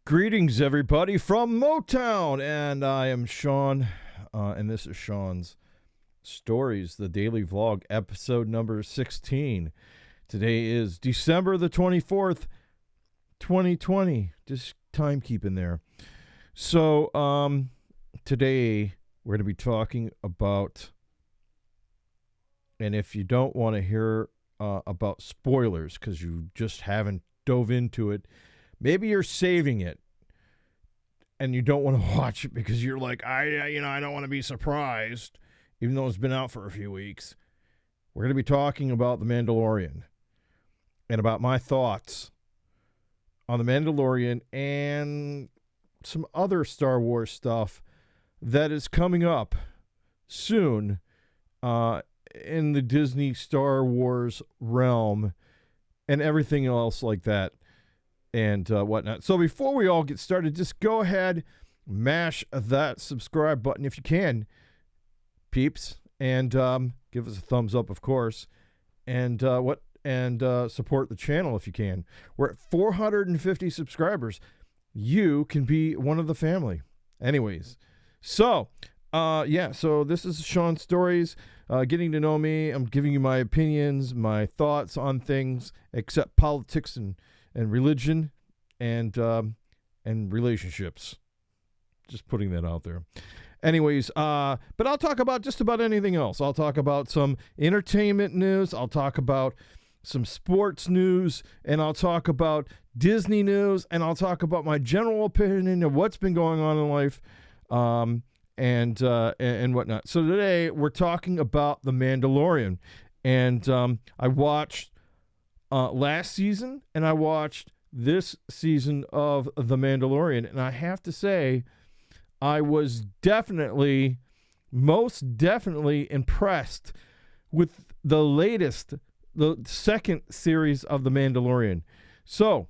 Greetings, everybody, from Motown, and I am Sean, and this is Sean's Stories, the daily vlog, episode number 16. Today is December the 24th, 2020. Just timekeeping there. So, today we're going to be talking about, and if you don't want to hear about spoilers because you just haven't dove into it, maybe you're saving it and you don't want to watch it because you're like, I don't want to be surprised, even though it's been out for a few weeks. We're going to be talking about The Mandalorian and about my thoughts on The Mandalorian and some other Star Wars stuff that is coming up soon in the Disney Star Wars realm and everything else like that. And whatnot. So before we all get started, just go ahead, mash that subscribe button if you can, peeps, and give us a thumbs up, of course, and support the channel if you can. We're at 450 subscribers. You can be one of the family. Anyways, so so this is Sean's Stories. Getting to know me. I'm giving you my opinions, my thoughts on things, except politics and religion and relationships. Just putting that out there. Anyways, but I'll talk about just about anything else. I'll talk about some entertainment news. I'll talk about some sports news, and I'll talk about Disney news, and I'll talk about my general opinion of what's been going on in life, and whatnot. So today we're talking about The Mandalorian, and I watched last season, and I watched this season of The Mandalorian, and I have to say, I was most definitely impressed with the second series of The Mandalorian. So,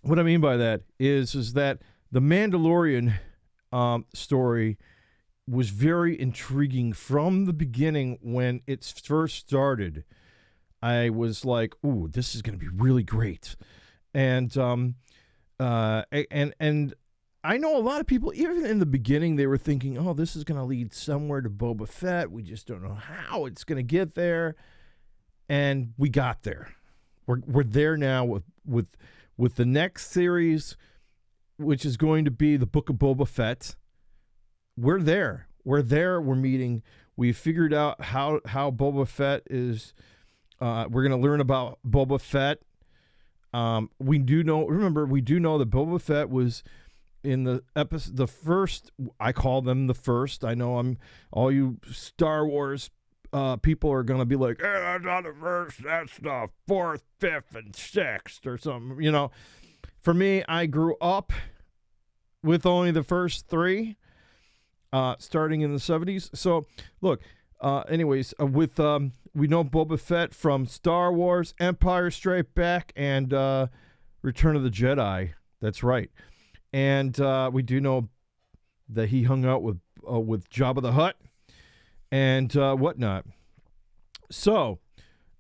what I mean by that is that The Mandalorian story was very intriguing from the beginning when it first started. I was like, ooh, this is going to be really great. And I know a lot of people, even in the beginning, they were thinking, oh, this is going to lead somewhere to Boba Fett. We just don't know how it's going to get there. And we got there. We're there now with the next series, which is going to be the Book of Boba Fett. We're there. We're meeting. We figured out how Boba Fett is. We're going to learn about Boba Fett. We do know that Boba Fett was in the episode, the first. I call them the first. I know all you Star Wars people are going to be like, hey, that's not the first. That's the fourth, fifth, and sixth or something. You know, for me, I grew up with only the first three, starting in the 70s. So look. With we know Boba Fett from Star Wars, Empire Strikes Back, and Return of the Jedi. That's right. And we do know that he hung out with Jabba the Hutt and whatnot. So,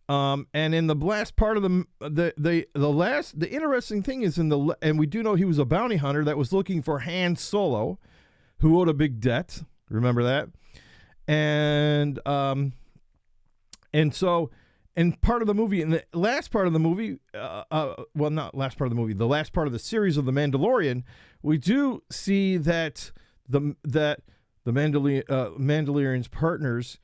and in the last part of the interesting thing is and we do know he was a bounty hunter that was looking for Han Solo, who owed a big debt. Remember that? And so, in part of the movie, in the last part of the movie, not last part of the movie, the last part of the series of The Mandalorian, we do see that the Mandalorian's partners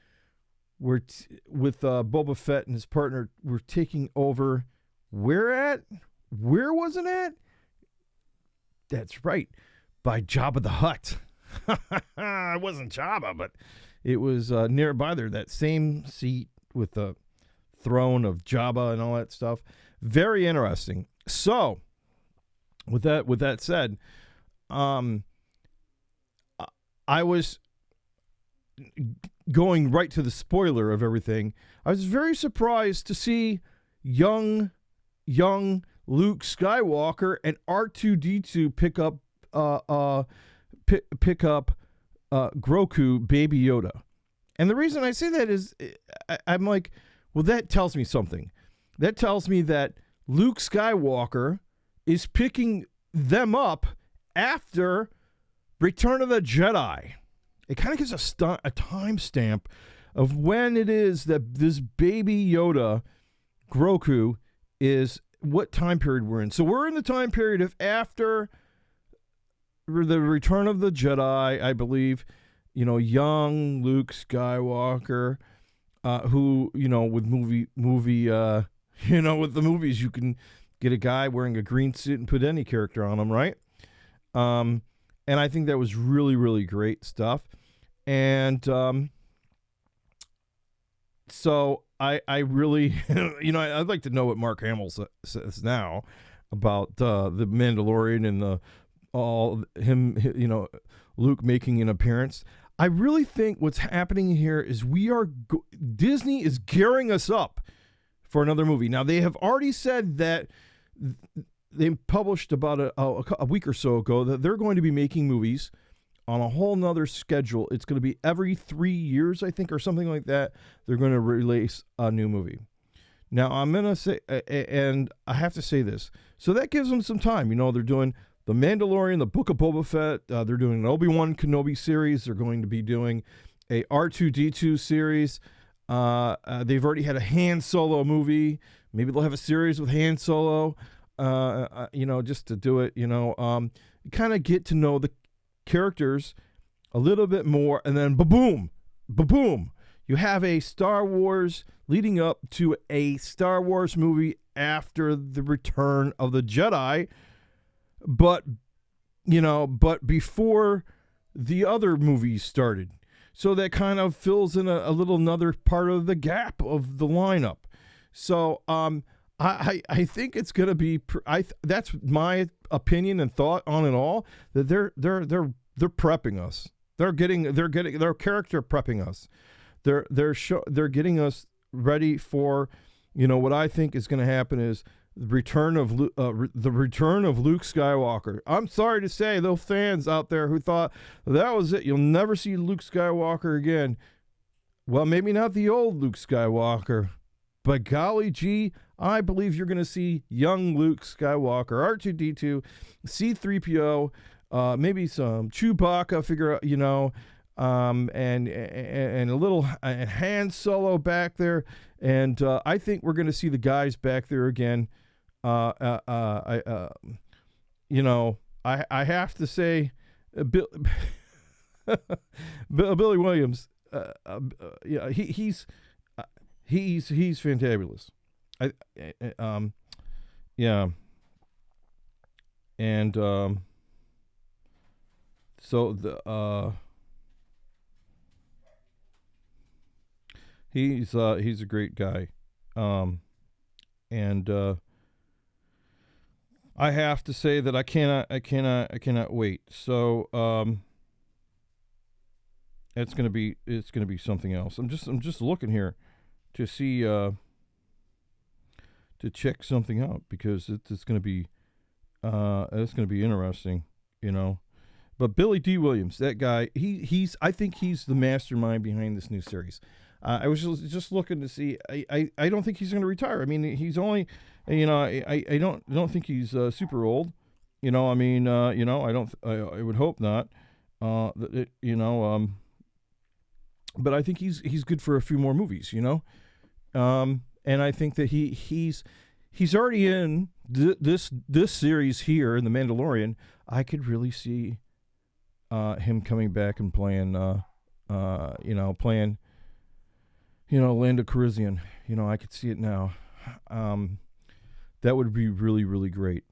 were with Boba Fett and his partner were taking over. Where was it at? That's right, by Jabba the Hutt. It wasn't Jabba, but it was nearby there, that same seat with the throne of Jabba and all that stuff. Very interesting. So, with that said, I was going right to the spoiler of everything. I was very surprised to see young Luke Skywalker and R2-D2 pick up Grogu, Baby Yoda. And the reason I say that is I'm like, well, that tells me something. That tells me that Luke Skywalker is picking them up after Return of the Jedi. It kind of gives a timestamp of when it is that this baby Yoda, Grogu, is what time period we're in. So we're in the time period of after the Return of the Jedi, I believe. Young Luke Skywalker, who, with with the movies, you can get a guy wearing a green suit and put any character on him, right? And I think that was really, really great stuff. And so I really, I'd like to know what Mark Hamill says now about the Mandalorian and Luke making an appearance. I really think what's happening here is Disney is gearing us up for another movie. Now, they have already said that they published about a week or so ago that they're going to be making movies on a whole nother schedule. It's going to be every 3 years, I think, or something like that. They're going to release a new movie. Now, I'm going to say, and I have to say this. So that gives them some time. They're doing The Mandalorian, the Book of Boba Fett. They're doing an Obi-Wan Kenobi series. They're going to be doing a R2-D2 series. They've already had a Han Solo movie. Maybe they'll have a series with Han Solo, just to do it, kind of get to know the characters a little bit more, and then ba-boom, you have a Star Wars leading up to a Star Wars movie after the Return of the Jedi, but before the other movies started. So that kind of fills in a little another part of the gap of the lineup. So I think it's going to be. That's my opinion and thought on it all. That they're prepping us. They're their character prepping us. They're getting us ready for, what I think is going to happen is the return of Luke Skywalker. I'm sorry to say, those fans out there who thought that was it, you'll never see Luke Skywalker again. Well, maybe not the old Luke Skywalker, but golly gee, I believe you're going to see young Luke Skywalker, R2-D2, C-3PO, maybe some Chewbacca figure, and a little Han Solo back there, and I think we're going to see the guys back there again. I have to say, Billy Williams, he's fantabulous. And so he's a great guy, and I have to say that I cannot wait. So it's gonna be something else. I'm just looking here to see to check something out, because it's gonna be interesting, But Billy D. Williams, that guy, I think he's the mastermind behind this new series. I was just looking to see. I don't think he's going to retire. I mean, he's only, I don't think he's super old. I would hope not. But I think he's good for a few more movies. And I think that he's already in this series here in The Mandalorian. I could really see him coming back and playing Lando Calrissian. I could see it now. That would be really, really great.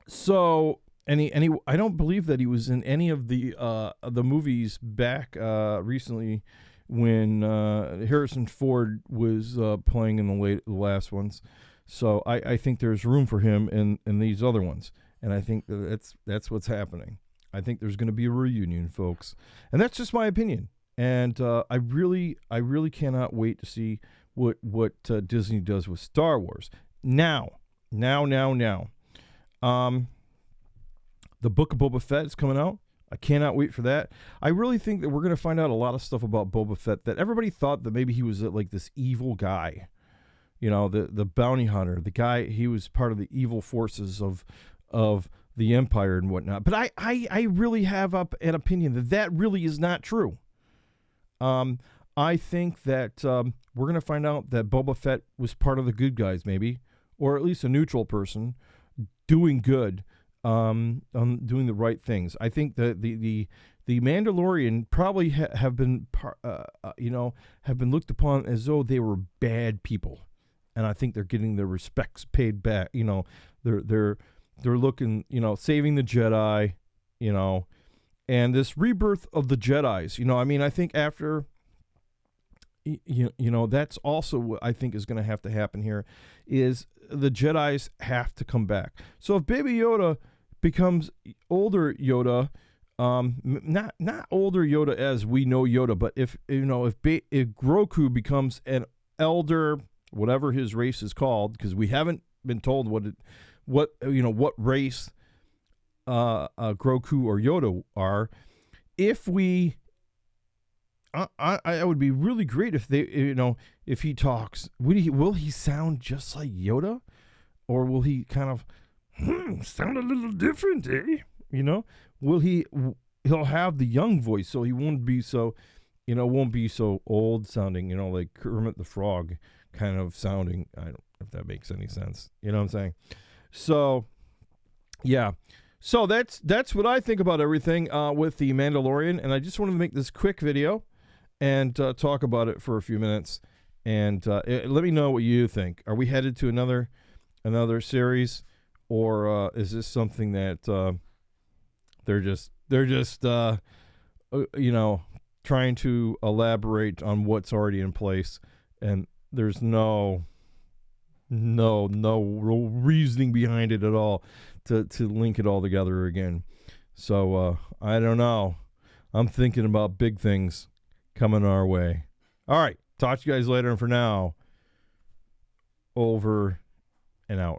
So I don't believe that he was in any of the movies back recently when Harrison Ford was playing in the last ones. So I think there's room for him in these other ones, and I think that's what's happening. I think there's going to be a reunion, folks, and that's just my opinion. And I really cannot wait to see what Disney does with Star Wars. Now. The Book of Boba Fett is coming out. I cannot wait for that. I really think that we're going to find out a lot of stuff about Boba Fett that everybody thought that maybe he was like this evil guy, the bounty hunter, the guy. He was part of the evil forces of of the Empire and whatnot. But I really have an opinion that really is not true. I think that we're going to find out that Boba Fett was part of the good guys, maybe, or at least a neutral person doing good, doing the right things. I think that the Mandalorian probably have been looked upon as though they were bad people, and I think they're getting their respects paid back. They're looking, saving the Jedi, and this rebirth of the Jedis. I think after, that's also what I think is going to have to happen here, is the Jedis have to come back. So if Baby Yoda becomes older Yoda, not older Yoda as we know Yoda, but if Grogu becomes an elder, whatever his race is called, because we haven't been told what race Grogu or Yoda are. If we, I would be really great if they, if he talks, will he sound just like Yoda, or will he kind of sound a little different, eh? Will he'll have the young voice, so he won't be so, old sounding, like Kermit the Frog kind of sounding. I don't know if that makes any sense. You know what I'm saying? So, yeah. So that's what I think about everything with the Mandalorian, and I just wanted to make this quick video and talk about it for a few minutes, and let me know what you think. Are we headed to another series, or is this something that they're just trying to elaborate on what's already in place, and there's no reasoning behind it at all to link it all together again. So I don't know. I'm thinking about big things coming our way. All right, talk to you guys later, and for now, over and out.